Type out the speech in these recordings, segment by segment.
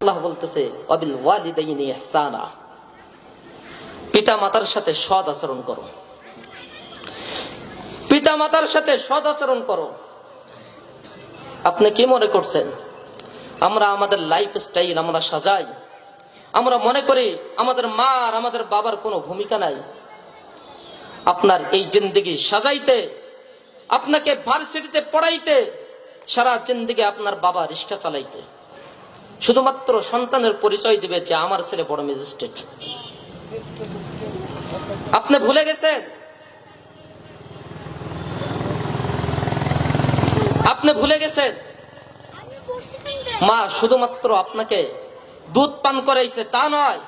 আল্লাহ বলতেছে ওয়াবিল ওয়ালিদাইনি ইহসানা, পিতা মাতার সাথে সৎ আচরণ করো, পিতা মাতার সাথে সৎ আচরণ করো। আপনি কি মনে করছেন আমরা আমাদের লাইফ স্টাইল আমরা সাজাই, আমরা মনে করি আমাদের মা আর আমাদের বাবার কোনো ভূমিকা নাই? আপনার এই জিন্দেগি সাজাইতে, আপনাকে ভার্সিটিতে পড়াইতে, সারা জিন্দেগি আপনার বাবা রিক্সা চালাইতে, শুধুমাত্র সন্তানের পরিচয় দিবে যে আমার ছেলে বড় ম্যাজিস্ট্রেট। আপনি ভুলে গেছেন, আপনি ভুলে গেছেন মা শুধুমাত্র আপনাকে দুধ পান করাইছে তা নয়,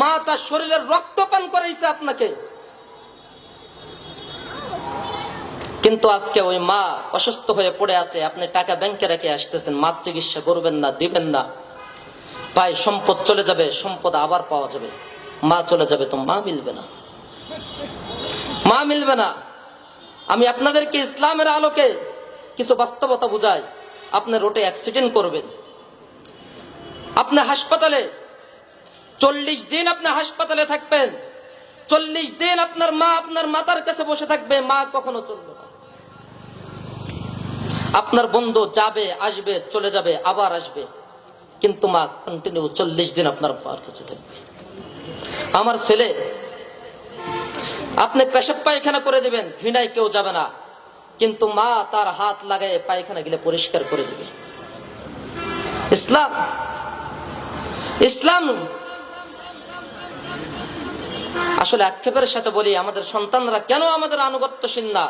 মা তার শরীরের রক্ত পান করাইছে আপনাকে। কিন্তু আজকে ওই মা অসুস্থ হয়ে পড়ে আছে, আপনি টাকা ব্যাংকে রেখে আসতেছেন, মা চিকিৎসা করবেন না, দিবেন না, পায় সম্পদ চলে যাবে, সম্পদ আবার পাওয়া যাবে, মা চলে যাবে তো মা মিলবে না, মা মিলবে না। আমি আপনাদেরকে ইসলামের আলোকে কিছু বাস্তবতা বুঝাই। আপনি রোডে অ্যাক্সিডেন্ট করবেন, আপনি হাসপাতালে 40 দিন আপনি হাসপাতালে থাকবেন, 40 দিন আপনার মা আপনার মাতার কাছে বসে থাকবে, মা কখনো চলবে না। আপনার বন্ধু যাবে আসবে চলে যাবে আবার আসবে, কিন্তু মা কন্টিনিউ 40 দিন আপনার মার কাছে থাকবে। আমার ছেলে আপনি পেশাব পায়খানা করে দিবেন, ঘৃণায় কেউ যাবে না, কিন্তু মা তার হাত লাগায় পায়খানা গেলে পরিষ্কার করে দিবে। ইসলাম, ইসলাম আসলে আক্ষেপের সাথে বলি, আমাদের সন্তানরা কেন আমাদের আনুগত্যশীল না?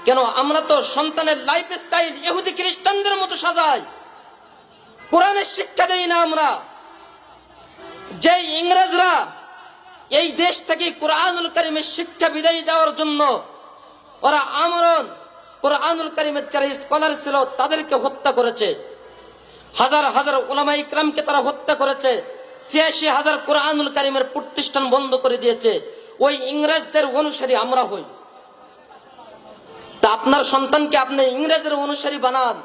কেন আমরা তো সন্তানের লাইফ স্টাইল ইহুদি খ্রিস্টানদের মতো সাজাই, কোরআনের শিক্ষা দেই না আমরা। যে ইংরেজরা এই দেশ থেকে কোরআনুল কারীমের শিক্ষা বিদায় দেওয়ার জন্য ওরা আমরণ কোরআনুল কারীমের যারা স্কলার ছিল তাদেরকে হত্যা করেছে, হাজার হাজার উলামা ইকরামকে তারা হত্যা করেছে, ৮৬,০০০ কোরআনুল কারীমের প্রতিষ্ঠান বন্ধ করে দিয়েছে। ওই ইংরেজদের অনুসারী আমরা হই। তা আপনার সন্তানকে আপনি ইংরেজের অনুসারী বানান,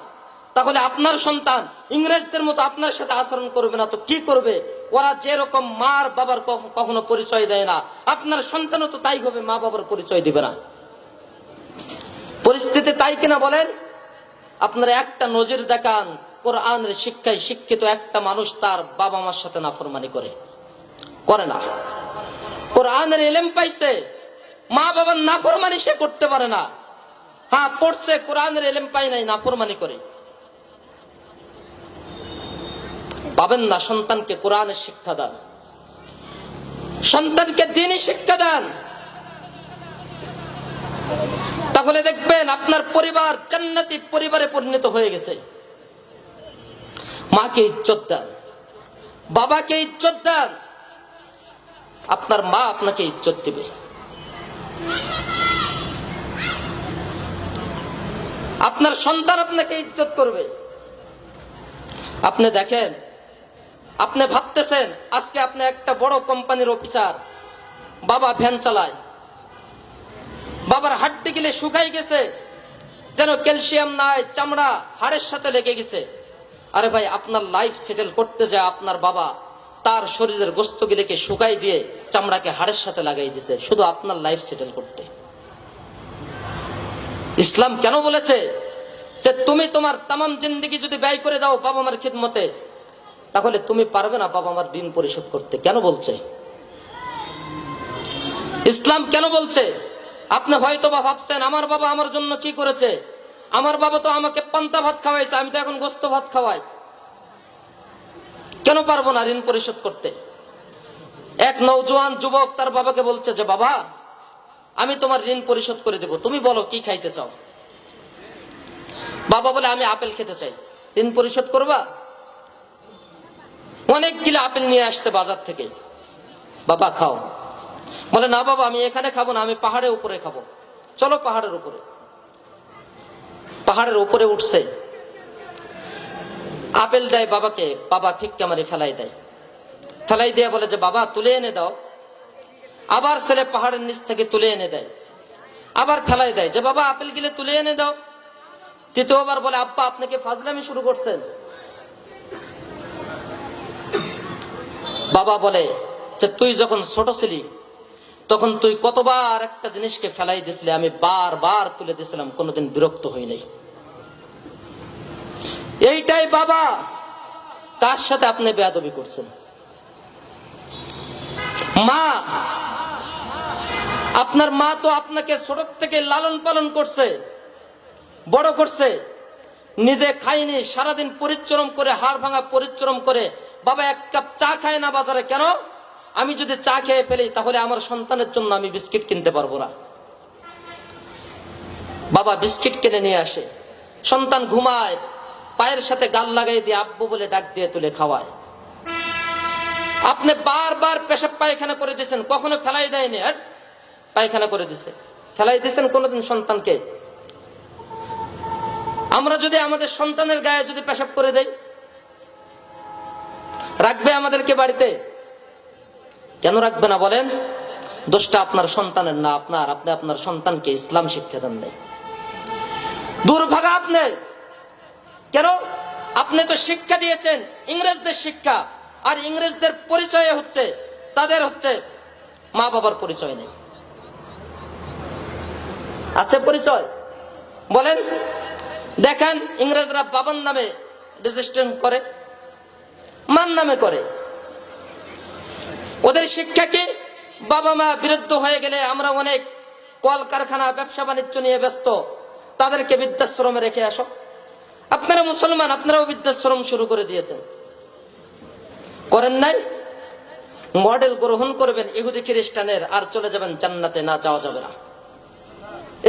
তাহলে আপনার সন্তান ইংরেজদের মতো আপনার সাথে আচরণ করবে না তো কি করবে? ওরা যেরকম মার বাবার কখনো পরিচয় দেয় না, আপনার সন্তানও তো তাই হবে, মা বাবার পরিচয় দিবে না। পরিস্থিতি তাই কিনা বলেন? আপনারা একটা নজির দেখান, কোরআনের শিক্ষায় শিক্ষিত একটা মানুষ তার বাবা মার সাথে নাফরমানি করে না। কোরআনের ইলম পাইছে, মা বাবার নাফরমানি সে করতে পারে না। হ্যাঁ পড়ছে, কোরআনের ইলম পাই নাই, নাফরমানি করে। পাবেন না। সন্তানকে কোরআনের শিক্ষা দেন, সন্তানকে দ্বীনি শিক্ষা দেন, তাহলে দেখবেন আপনার পরিবার জান্নাতি পরিবারে পরিণত হয়ে গেছে। মাকে ইজ্জত দেন, বাবাকে ইজ্জত দেন, আপনার মা আপনাকে ইজ্জত দিবে। আপনার সন্তান আপনাকে ইজ্জত করবে। আপনি দেখেন, আপনি ভাবতেছেন আজকে আপনি একটা বড় কোম্পানির অফিসার, বাবা ভ্যান চালায়, বাবার হাড্ডি গিলে শুকাই গেছে, যেন ক্যালসিয়াম নাই, চামড়া হাড়ের সাথে লেগে গেছে। আরে ভাই, আপনার লাইফ সেটেল করতে যায় আপনার বাবা তার শরীরের গোস্ত গিলেকে শুকাই দিয়ে চামড়াকে হাড়ের সাথে লাগাই দিছে, শুধু আপনার লাইফ সেটেল করতে। ইসলাম কেন বলেছে যে তুমি তোমার তামাম জিন্দেগি যদি ব্যয় করে দাও বাবা মার খিদমতে, তাহলে তুমি পারবে না বাবা মার ঋণ পরিশোধ করতে? কেন বলছে ইসলাম? কেন বলছে? আপনি হয়তো বা ভাবছেন আমার বাবা আমার জন্য কি করেছে, আমার বাবা তো আমাকে পান্তা ভাত খাওয়াইছে, আমি তো এখন গোস্ত ভাত খাওয়াই, কেন পারবো না ঋণ পরিশোধ করতে? এক নওজোয়ান যুবক তার বাবাকে বলছে যে বাবা আমি তোমার ঋণ পরিশোধ করে দেব, তুমি বলো কি খাইতে চাও? বাবা বলে আমি আপেল খেতে চাই। ঋণ পরিশোধ করবা? অনেক কিলো আপেল নিয়ে আসছে বাজার থেকে, বাবা খাও। বলে না বাবা আমি এখানে খাবো না, আমি পাহাড়ের উপরে খাবো। চলো পাহাড়ের উপরে। পাহাড়ের উপরে উঠছে, আপেল দেয় বাবাকে, বাবা ফিক্কা মারি ফেলাই দেয়, ফেলাই দিয়ে বলে যে বাবা তুলে এনে দাও। আবার ছেলে পাহাড়ের নিচ থেকে তুলে এনে দেয়, আবার ফেলাই দেয় যে বাবা আপেল গিলে তুলে এনে দাও। তৃতীয়বার বলে আব্বা আপনি কি ফাজলামি শুরু করছেন? বাবা বলে যে তুই যখন ছোট ছিলি তখন তুই কতবার একটা জিনিসকে ফেলাই দিছিলি, আমি বারবার তুলে দিছিলাম, কোনোদিন বিরক্ত হই নাই। এইটাই বাবা, তার সাথে আপনি বেয়াদবি করছেন। মা, আপনার মা তো আপনাকে ছোট থেকে লালন পালন করছে, বড় করছে, নিজে খাইনি, সারাদিন পরিশ্রম করে, হাড় ভাঙা পরিশ্রম করে। বাবা এক কাপ চা খায় না বাজারে, কেন? আমি যদি চা খেয়ে ফেলি তাহলে আমার সন্তানের জন্য আমি বিস্কিট কিনতে পারবো না। বাবা বিস্কিট কিনে নিয়ে আসে, সন্তান ঘুমায়, পায়ের সাথে গাল লাগাই দিয়ে আব্বু বলে ডাক দিয়ে তুলে খাওয়ায়। আপনি বারবার পেশাব পায়খানা করে দিয়েছেন, কখনো ফেলাই দেয়নি, পায়খানা করে দিছে, ফেলাই দিয়েছেন কোনোদিন সন্তানকে? আমরা যদি আমাদের সন্তানের গায়ে যদি পেশাব করে দেই, রাখবে আমাদেরকে বাড়িতে? কেন রাখবে না বলেন? দোষটা আপনার সন্তানের না, আপনি আপনার সন্তানকে ইসলাম শিক্ষা দেন নাই। দুর্ভাগা আপনি। কেন? আপনি তো শিক্ষা দিয়েছেন ইংরেজদের শিক্ষা, আর ইংরেজদের পরিচয় হচ্ছে, তাদের হচ্ছে মা বাবার পরিচয় নেই। আছে পরিচয়? বলেন দেখেন, ইংরেজরা বাবার নামে রেজিস্ট্রেশন করে, মার নামে করে। ওদের শিক্ষা কি? বাবা মা বিরুদ্ধ হয়ে গেলে আমরা অনেক কলকারখানা ব্যবসা বাণিজ্য নিয়ে ব্যস্ত, তাদেরকে বৃদ্ধাশ্রমে রেখে আসো। আপনারা মুসলমান, আপনারাও বৃদ্ধাশ্রম শুরু করে দিয়েছেন, করেন নাই? মডেল গ্রহণ করবেন ইহুদি খ্রিস্টানের, আর চলে যাবেন জান্নাতে, না যাওয়া যাবে না।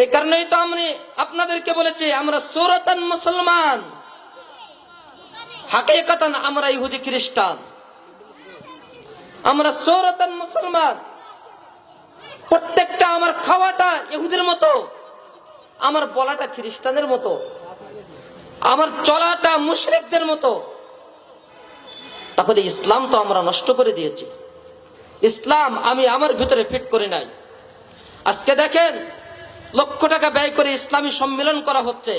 এই কারণেই তো আমি আপনাদেরকে বলেছি আমরা সূরাতান মুসলমান, হাকিকাতান আমরা ইহুদি খ্রিস্টান। আমরা সূরাতান মুসলমান, প্রত্যেকটা আমার খাওয়াটা ইহুদির মতো, আমার বলাটা খ্রিস্টানের মতো, আমার চলাটা মুশরিকদের মতো। তাহলে ইসলাম তো আমরা নষ্ট করে দিয়েছি। ইসলাম আমি আমার ভিতরে ফিট করি নাই। আজকে দেখেন লক্ষ টাকা ব্যয় করে ইসলামী সম্মেলন করা হচ্ছে,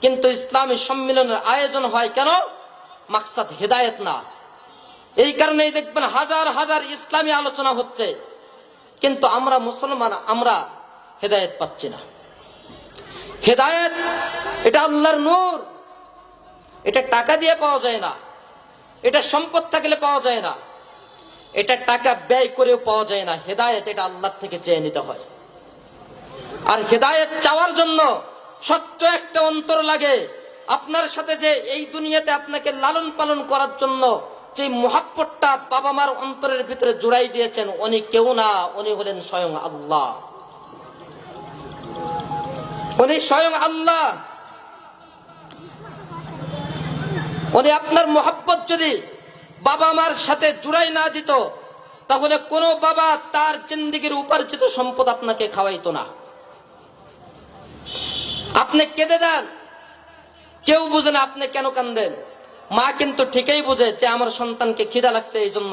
কিন্তু ইসলামী সম্মেলনের আয়োজন হয় কেন? মাকসাদ হেদায়েত না। এই কারণেই দেখবেন হাজার হাজার ইসলামী আলোচনা হচ্ছে, কিন্তু আমরা মুসলমান, আমরা হেদায়েত পাচ্ছি না। হেদায়েত এটা আল্লাহর নূর, এটা টাকা দিয়ে পাওয়া যায় না, এটা সম্পদ থাকলে পাওয়া যায় না, এটা টাকা ব্যয় করেও পাওয়া যায় না। হেদায়েত এটা আল্লাহ থেকে চেয়ে নিতে হয়। আর হেদায়েত চাওয়ার জন্য স্বচ্ছ একটা অন্তর লাগে। আপনার সাথে যে এই দুনিয়াতে আপনাকে লালন পালন করার জন্য যে মুহাব্বতটা বাবা মার অন্তরের ভিতরে জুড়াই দিয়েছেন, উনি কেউ না, উনি হলেন স্বয়ং আল্লাহ। উনি স্বয়ং আল্লাহ। উনি আপনার মুহাব্বত যদি বাবা মার সাথে জুড়াই না দিত, তাহলে কোন বাবা তার জিন্দেগির উপার্জিত সম্পদ আপনাকে খাওয়াইতো না। আপনি কেঁদে দেন, কেউ বুঝে না আপনি কেন কান্দেন। মা কিন্তু ঠিকই বুঝে যে আমার সন্তানকে খিদা লাগছে, এই জন্য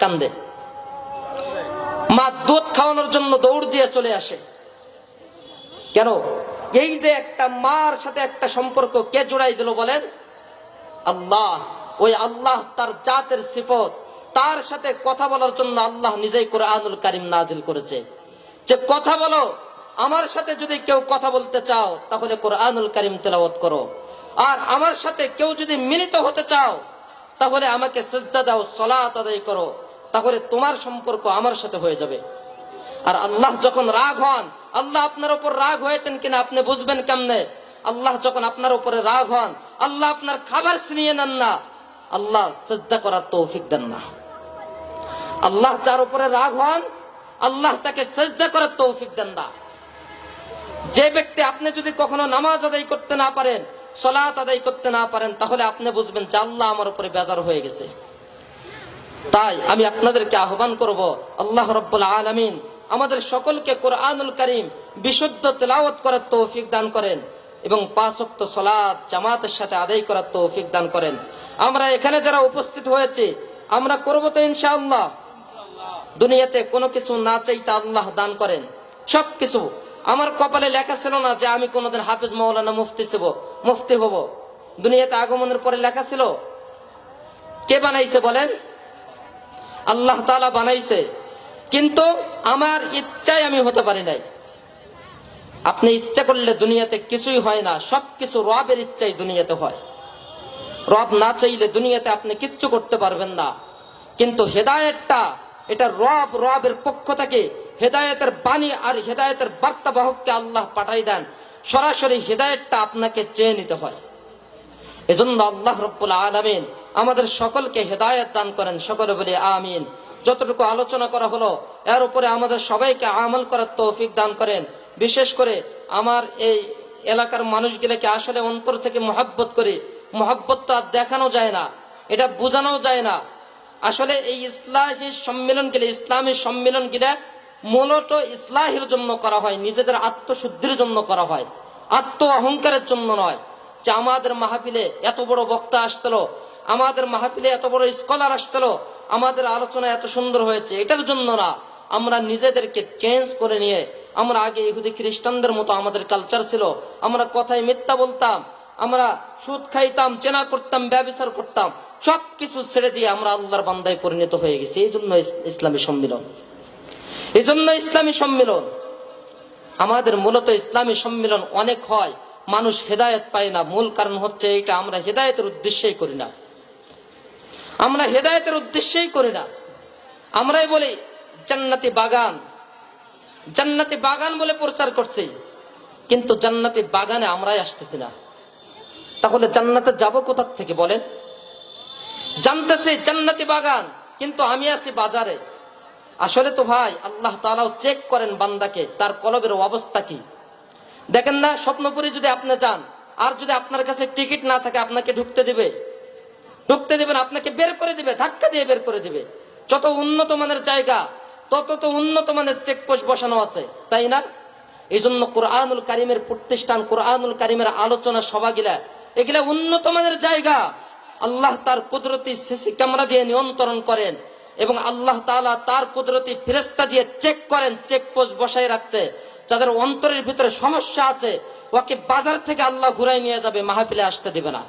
কান্দে। মা দুধ খাওয়ানোর জন্য দৌড় দিয়ে চলে আসে। কেন? এই যে একটা মার সাথে একটা সম্পর্ক কে জোড়াই দিল বলেন? আল্লাহ। ওই আল্লাহ তার জাতের সিফত, তার সাথে কথা বলার জন্য আল্লাহ নিজেই কোরআনুল কারীম নাজিল করেছে যে কথা বলো, আমার সাথে যদি কেউ কথা বলতে চাও তাহলে কোরআনুল কারীম তেলাওয়াত করো, আর আমার সাথে কেউ যদি মিলিত হতে চাও তাহলে আমাকে সিজদা দাও, সালাত আদায় করো, তাহলে তোমার সম্পর্ক আমার সাথে হয়ে যাবে। আর আল্লাহ যখন রাগ হন, আল্লাহ আপনার উপর রাগ হয়েছেন কিনা আপনি বুঝবেন কেমনে? আল্লাহ যখন আপনার উপরে রাগ হন, আল্লাহ আপনার খাবার ছিনিয়ে নেন না, আল্লাহ সিজদা করার তৌফিক দেন না। আল্লাহ যার উপরে রাগ হন, আল্লাহ তাকে সিজদা করার তৌফিক দেন না। যে ব্যক্তি, আপনি যদি কখনো নামাজ আদায় করতে না পারেন, সালাত আদায় করতে না পারেন, তাহলে আপনি বুঝবেন যে আল্লাহ আমার উপরে বেজার হয়ে গেছে। তাই আমি আপনাদেরকে আহ্বান করব, আল্লাহ রাব্বুল আলামিন আমাদের সকলকে কোরআনুল কারীম বিশুদ্ধ তেলাওয়াত করার তৌফিক দান করেন এবং 5 ওয়াক্ত সালাত জামাতের সাথে আদায় করার তৌফিক দান করেন। আমরা এখানে যারা উপস্থিত হয়েছে আমরা করব তো ইনশাআল্লাহ। দুনিয়াতে কোনো কিছু না চাইতে আল্লাহ দান করেন সবকিছু। আমার কপালে লেখা ছিল না যে আমি কোনোদিন হাফেজ মাওলানা মুফতি হব। দুনিয়াতে আগমনের পরে লেখা ছিল? কে বানাইছে বলেন? আল্লাহ তাআলা বানাইছে, কিন্তু আমার ইচ্ছায় আমি হতে পারি নাই। আপনি ইচ্ছা করলে দুনিয়াতে কিছুই হয় না, সবকিছু রবের ইচ্ছায় দুনিয়াতে হয়। রব না চাইলে দুনিয়াতে আপনি কিচ্ছু করতে পারবেন না। কিন্তু হেদায়েতটা এটা রবের পক্ষ থেকে হেদায়েতের বাণী আর হেদায়েতের বার্তাবাহককে আল্লাহ পাঠাই দেন। সরাসরি হেদায়েতটা আপনাকে চেয়ে নিতে হয়। এজন্য আল্লাহ রাব্বুল আলামিন আমাদের সকলকে হেদায়েত দান করেন। সকলে বলি আমিন। যতটুকু আলোচনা করা হলো এর উপরে আমাদের সবাইকে আমল করার তৌফিক দান করেন। বিশেষ করে আমার এই এলাকার মানুষগুলোকে আসলে অন্তর থেকে মহব্বত করি। মহব্বতটা আর দেখানো যায় না, এটা বোঝানো যায় না। আসলে এই ইসলামী সম্মেলনগুলো মূলত ইসলাহের জন্য করা হয়, নিজেদের আত্মশুদ্ধির জন্য করা হয়, আত্ম অহংকারের জন্য নয়। যে আমাদের মাহফিলে এত বড় বক্তা আসছিল, আমাদের মাহফিলে এত বড় স্কলার আসছিল, আমাদের আলোচনা এত সুন্দর হয়েছে, এটার জন্য না। আমরা নিজেদেরকে চেঞ্জ করে নিয়ে, আমরা আগে ইহুদি খ্রিস্টানদের মতো আমাদের কালচার ছিল, আমরা কথায় মিথ্যা বলতাম, আমরা সুদ খাইতাম, চেনা করতাম, ব্যভিচার করতাম, সবকিছু ছেড়ে দিয়ে আমরা আল্লাহর বান্দায় পরিণত হয়ে গেছি। এই জন্য ইসলামী সম্মেলন, এই জন্য ইসলামী সম্মেলন আমাদের। মূলত ইসলামী সম্মেলন অনেক হয়, মানুষ হেদায়েত পায় না। মূল কারণ হচ্ছে এটা, আমরা হেদায়েতের উদ্দেশ্যেই করি না। আমরা হেদায়েতের উদ্দেশ্যেই করি না। আমরাই বলি জান্নাতি বাগান, জান্নাতি বাগান বলে প্রচার করছি, কিন্তু জান্নাতি বাগানে আমরাই আসতেছি না। তাহলে জান্নাতে যাব কোথা থেকে বলেন? জানতেছি জান্নাতি বাগান, কিন্তু আমি আছি বাজারে। আসলে তো ভাই আল্লাহ তাআলাও চেক করেন বান্দাকে, তার কলবের অবস্থা কি। দেখেন না, স্বপ্নপুরী যদি আপনি যান, আর যদি আপনার কাছে টিকিট না থাকে, আপনাকে ঢুকতে দিবে? ঢুকতে দিবেন? আপনাকে বের করে দিবে, ধাক্কা দিয়ে বের করে দিবে। যত উন্নত মানের জায়গা, তত তো উন্নত মানের চেকপোস্ট বসানো আছে, তাই না? এই জন্য কোরআনুল কারিমের প্রতিষ্ঠান, কোরআনুল কারিমের আলোচনা সভাগুলা, এগুলা উন্নত মানের জায়গা। আল্লাহ তার কুদরতি সিসি ক্যামেরা দিয়ে নিয়ন্ত্রণ করেন, এবং আল্লাহ তাআলা তার কুদরতি ফেরেশতা দিয়ে চেক করেন, চেকপোস্ট বসায় রাখছে। যাদের অন্তরের ভিতরে সমস্যা আছে, ওকে বাজার থেকে আল্লাহ ঘুরাই নিয়ে যাবে, মাহফিলে আসতে দিবে না।